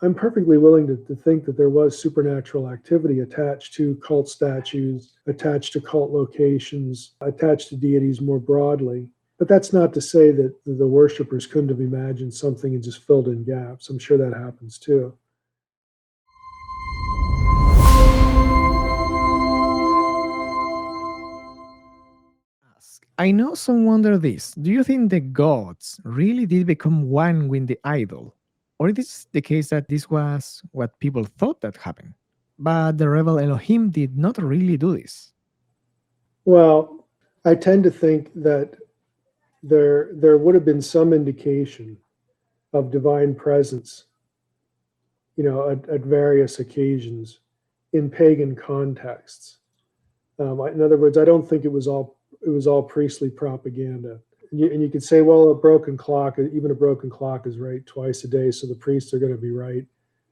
I'm perfectly willing to think that there was supernatural activity attached to cult statues, attached to cult locations, attached to deities more broadly. But that's not to say that the worshipers couldn't have imagined something and just filled in gaps. I'm sure that happens too. I know some wonder this. Do you think the gods really did become one with the idol? Or it is the case that this was what people thought that happened? But the rebel Elohim did not really do this. Well, I tend to think that there would have been some indication of divine presence, at various occasions in pagan contexts. In other words, I don't think it was all priestly propaganda. And you could say, well, even a broken clock is right twice a day, so the priests are going to be right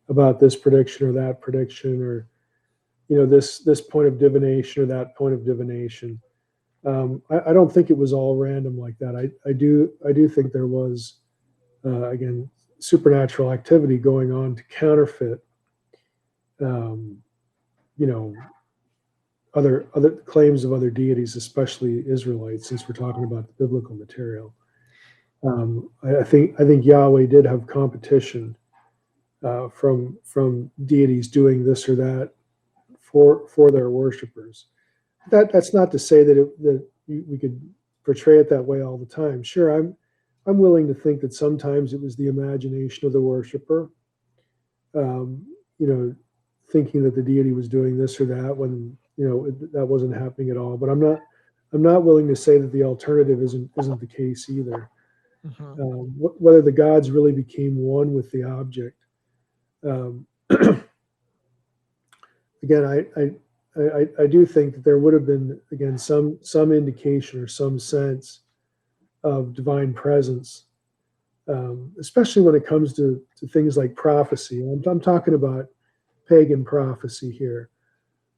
about this prediction or that prediction, or this point of divination or that point of divination. I don't think it was all random like that. I do think there was again supernatural activity going on to counterfeit um, you know other claims of other deities, especially Israelites, since we're talking about the biblical material. I think Yahweh did have competition from deities doing this or that for their worshipers. That's not to say that we could portray it that way all the time. Sure, I'm willing to think that sometimes it was the imagination of the worshiper, um, you know, thinking that the deity was doing this or that when that wasn't happening at all. But I'm not willing to say that the alternative isn't the case either. Mhm. Whether the gods really became one with the object. Um, Again, I do think that there would have been, again, some indication or some sense of divine presence, especially when it comes to things like prophecy. I'm talking about pagan prophecy here.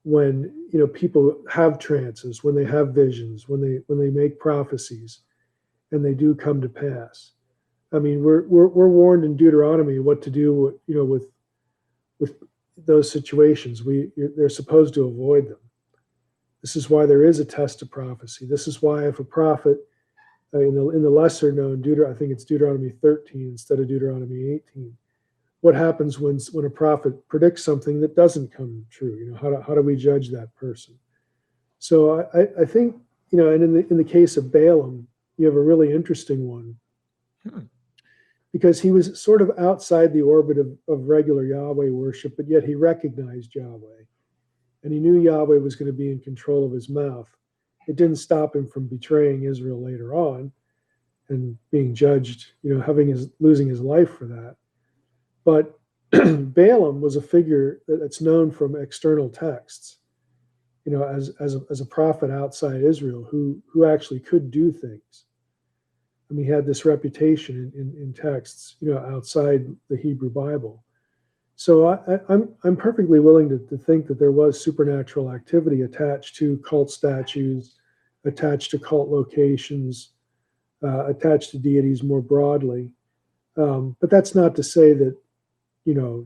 When people have trances, when they have visions, when they make prophecies, and they do come to pass. I mean, we're warned in Deuteronomy what to do, with those situations. They're supposed to avoid them. This is why there is a test of prophecy. This is why if a prophet in the lesser known I think it's Deuteronomy 13 instead of Deuteronomy 18. What happens when a prophet predicts something that doesn't come true? How do we judge that person? So I think and in the case of Balaam, you have a really interesting one Hmm. because he was sort of outside the orbit of regular Yahweh worship, but yet he recognized Yahweh. And he knew Yahweh was going to be in control of his mouth. It didn't stop him from betraying Israel later on and being judged, losing his life for that. But Balaam was a figure that's known from external texts, as a prophet outside Israel who actually could do things. I mean, he had this reputation in texts, outside the Hebrew Bible. So I'm perfectly willing to think that there was supernatural activity attached to cult statues, attached to cult locations, attached to deities more broadly. But that's not to say that you know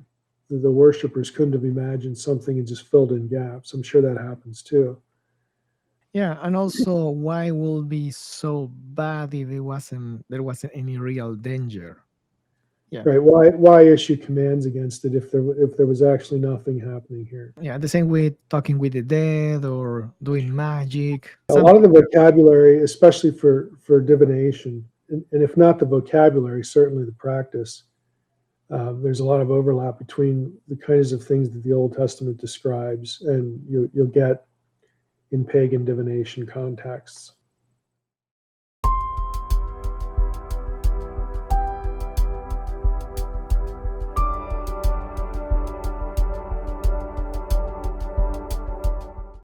the worshipers couldn't have imagined something and just filled in gaps. I'm sure that happens too. Yeah, and also why would be so bad if there wasn't any real danger? Yeah. Right? Why issue commands against it if there was actually nothing happening here? Yeah, the same with talking with the dead or doing magic, A lot something of the like that. vocabulary, especially for divination, and if not the vocabulary, certainly the practice. There's a lot of overlap between the kinds of things that the Old Testament describes and you'll get in pagan divination contexts.